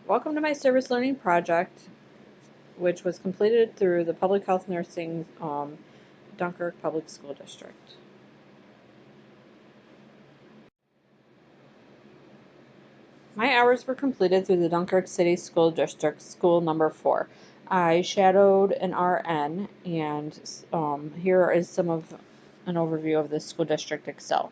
Welcome to my service learning project, which was completed through the Public Health Nursing Dunkirk Public School District. My hours were completed through the Dunkirk City School District, school number 4. I shadowed an RN, and here is some of an overview of the school district Excel.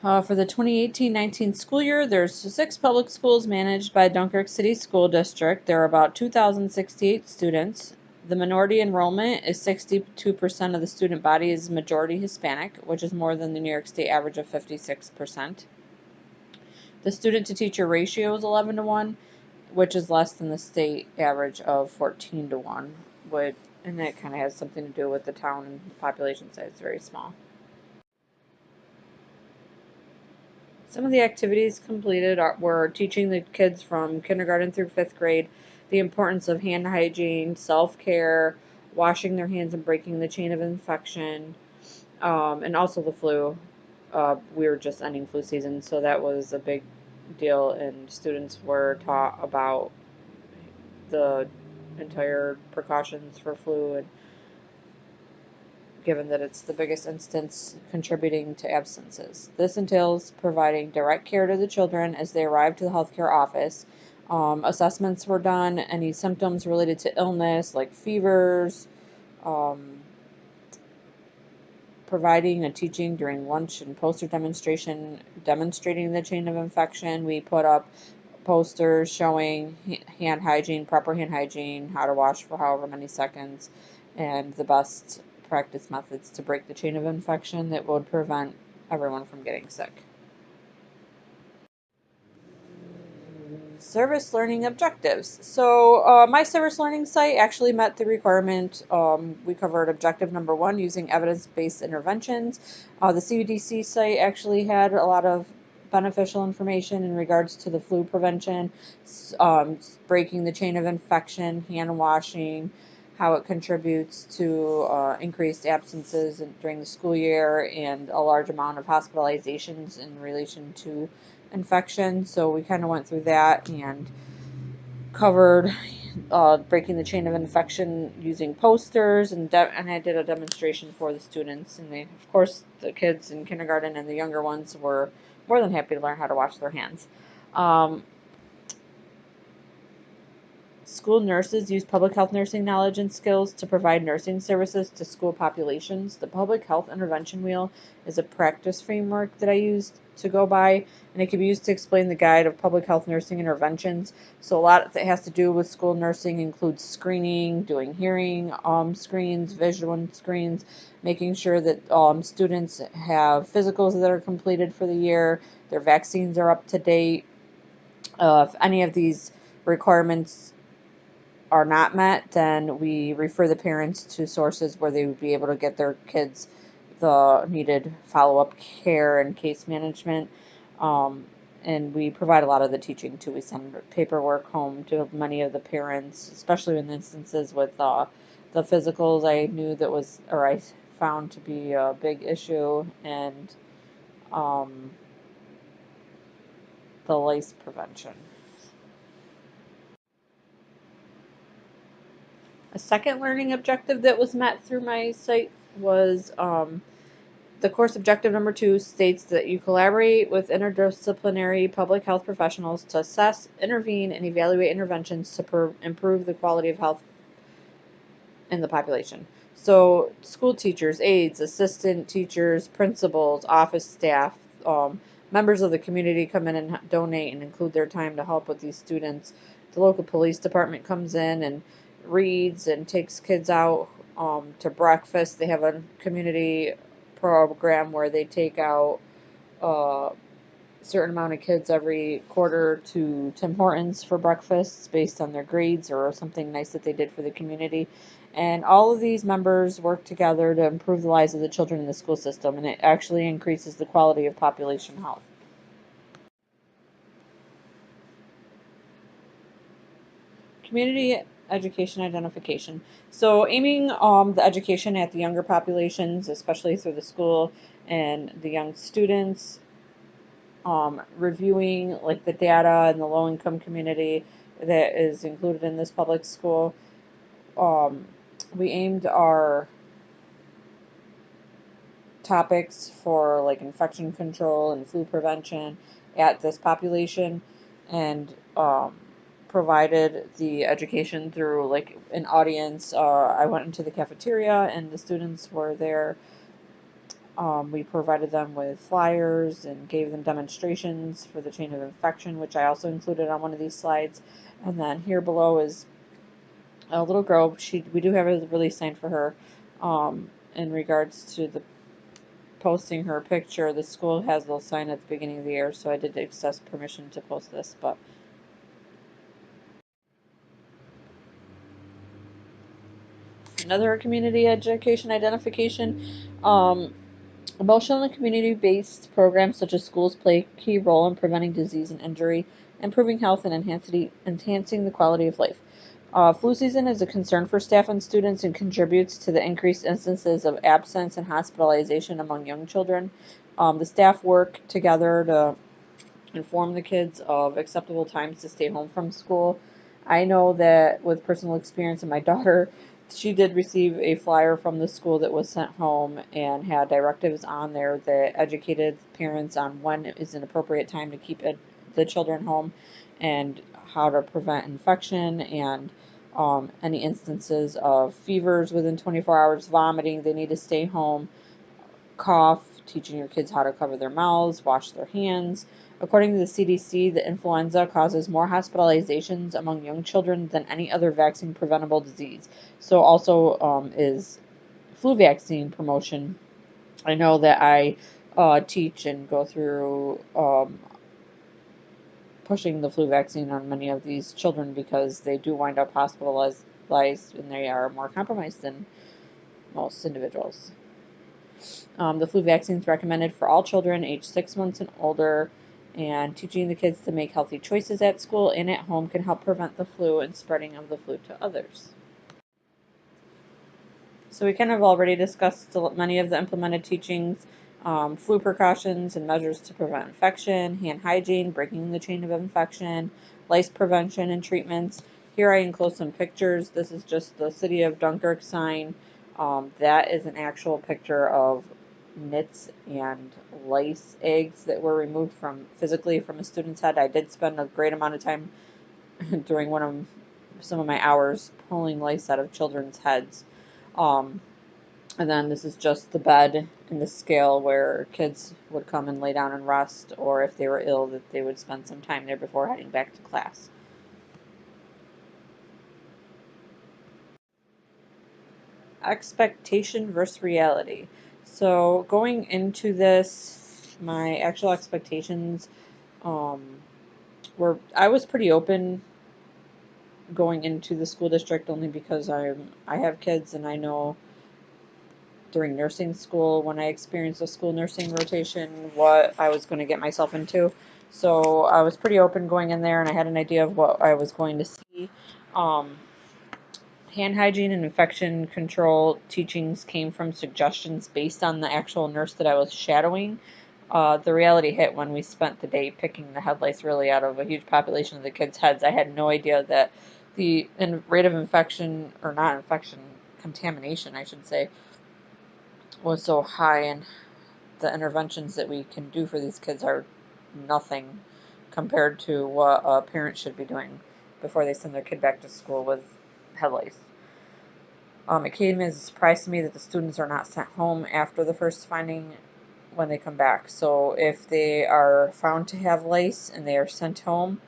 For the 2018-19 school year, there's 6 public schools managed by Dunkirk City School District. There are about 2,068 students. The minority enrollment is 62% of the student body is majority Hispanic, which is more than the New York State average of 56%. The student to teacher ratio is 11 to 1, which is less than the state average of 14 to 1, and that kind of has something to do with the town and the population size is very small. Some of the activities completed were teaching the kids from kindergarten through 5th grade the importance of hand hygiene, self-care, washing their hands and breaking the chain of infection, and also the flu. We were just ending flu season, so that was a big deal, and students were taught about the entire precautions for flu, and given that it's the biggest instance contributing to absences. This entails providing direct care to the children as they arrive to the healthcare office. Assessments were done, any symptoms related to illness like fevers, providing a teaching during lunch and poster demonstration demonstrating the chain of infection. We put up posters showing hand hygiene, proper hand hygiene, how to wash for however many seconds, and the best practice methods to break the chain of infection that would prevent everyone from getting sick. Service learning objectives. So my service learning site actually met the requirement. We covered objective number 1, using evidence-based interventions. The CDC site actually had a lot of beneficial information in regards to the flu prevention, breaking the chain of infection, hand washing, how it contributes to increased absences during the school year, and a large amount of hospitalizations in relation to infection. So we kind of went through that and covered breaking the chain of infection using posters, and I did a demonstration for the students, and of course the kids in kindergarten and the younger ones were more than happy to learn how to wash their hands. School nurses use public health nursing knowledge and skills to provide nursing services to school populations. The public health intervention wheel is a practice framework that I used to go by, and it can be used to explain the guide of public health nursing interventions. So a lot that has to do with school nursing includes screening, doing hearing screens, visual screens, making sure that students have physicals that are completed for the year, their vaccines are up to date. If any of these requirements are not met, then we refer the parents to sources where they would be able to get their kids the needed follow-up care and case management. And we provide a lot of the teaching too. We send paperwork home to many of the parents, especially in instances with the physicals. I found to be a big issue, and the lice prevention. A second learning objective that was met through my site was the course objective number 2 states that you collaborate with interdisciplinary public health professionals to assess, intervene, and evaluate interventions to improve the quality of health in the population. So school teachers, aides, assistant teachers, principals, office staff, members of the community come in and donate and include their time to help with these students. The local police department comes in and reads and takes kids out to breakfast. They have a community program where they take out a certain amount of kids every quarter to Tim Hortons for breakfast based on their grades or something nice that they did for the community. And all of these members work together to improve the lives of the children in the school system, and it actually increases the quality of population health. Community education identification. So aiming the education at the younger populations, especially through the school and the young students, reviewing like the data in the low income community that is included in this public school. Um, we aimed our topics for like infection control and flu prevention at this population, and provided the education through like an audience. I went into the cafeteria and the students were there. We provided them with flyers and gave them demonstrations for the chain of infection, which I also included on one of these slides. And then here below is a little girl. We do have a release sign for her. In regards to the posting her picture, the school has a little sign at the beginning of the year, so I did access permission to post this. But another community education identification. Emotional and community-based programs such as schools play a key role in preventing disease and injury, improving health, and enhancing the quality of life. Flu season is a concern for staff and students and contributes to the increased instances of absence and hospitalization among young children. The staff work together to inform the kids of acceptable times to stay home from school. I know that with personal experience in my daughter, she did receive a flyer from the school that was sent home and had directives on there that educated parents on when is an appropriate time to keep the children home and how to prevent infection and any instances of fevers within 24 hours, vomiting, they need to stay home, cough, teaching your kids how to cover their mouths, wash their hands. According to the CDC, the influenza causes more hospitalizations among young children than any other vaccine preventable disease. So also is flu vaccine promotion. I know that I teach and go through pushing the flu vaccine on many of these children because they do wind up hospitalized and they are more compromised than most individuals. The flu vaccine is recommended for all children aged 6 months and older, and teaching the kids to make healthy choices at school and at home can help prevent the flu and spreading of the flu to others. So we kind of already discussed many of the implemented teachings, flu precautions and measures to prevent infection, hand hygiene, breaking the chain of infection, lice prevention and treatments. Here I enclose some pictures. This is just the City of Dunkirk sign. That is an actual picture of nits and lice eggs that were removed physically from a student's head. I did spend a great amount of time during some of my hours pulling lice out of children's heads. Um, and then this is just the bed and the scale where kids would come and lay down and rest, or if they were ill, that they would spend some time there before heading back to class. Expectation versus reality. So going into this, my actual expectations um, I was pretty open going into the school district only because I have kids and I know during nursing school when I experienced a school nursing rotation what I was going to get myself into. So I was pretty open going in there and I had an idea of what I was going to see. Um, Hand hygiene and infection control teachings came from suggestions based on the actual nurse that I was shadowing. The reality hit when we spent the day picking the head lice really out of a huge population of the kids' heads. I had no idea that the rate of infection, or not infection, contamination, I should say, was so high, and the interventions that we can do for these kids are nothing compared to what a parent should be doing before they send their kid back to school with head lice. It came as a surprise to me that the students are not sent home after the first finding when they come back. So if they are found to have lice and they are sent home,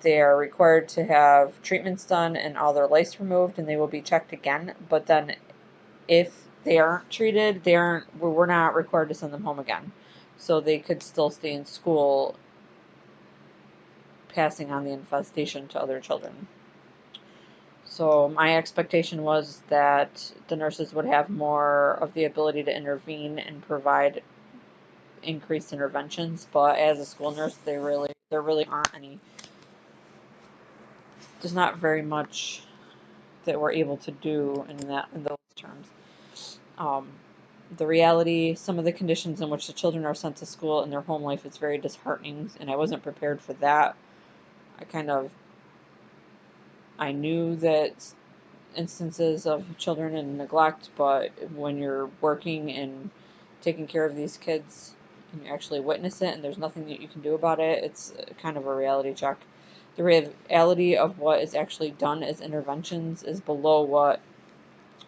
they are required to have treatments done and all their lice removed, and they will be checked again. But then if they aren't treated, we're not required to send them home again. So they could still stay in school, passing on the infestation to other children. So my expectation was that the nurses would have more of the ability to intervene and provide increased interventions, but as a school nurse, there really aren't any. There's not very much that we're able to do in those terms. Um, the reality, some of the conditions in which the children are sent to school in their home life is very disheartening, and I wasn't prepared for that. I knew that instances of children and neglect, but when you're working and taking care of these kids and you actually witness it and there's nothing that you can do about it, it's kind of a reality check. The reality of what is actually done as interventions is below what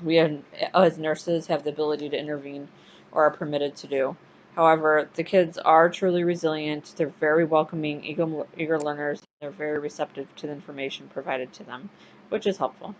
we as nurses have the ability to intervene or are permitted to do. However, the kids are truly resilient. They're very welcoming, eager learners. They're very receptive to the information provided to them, which is helpful.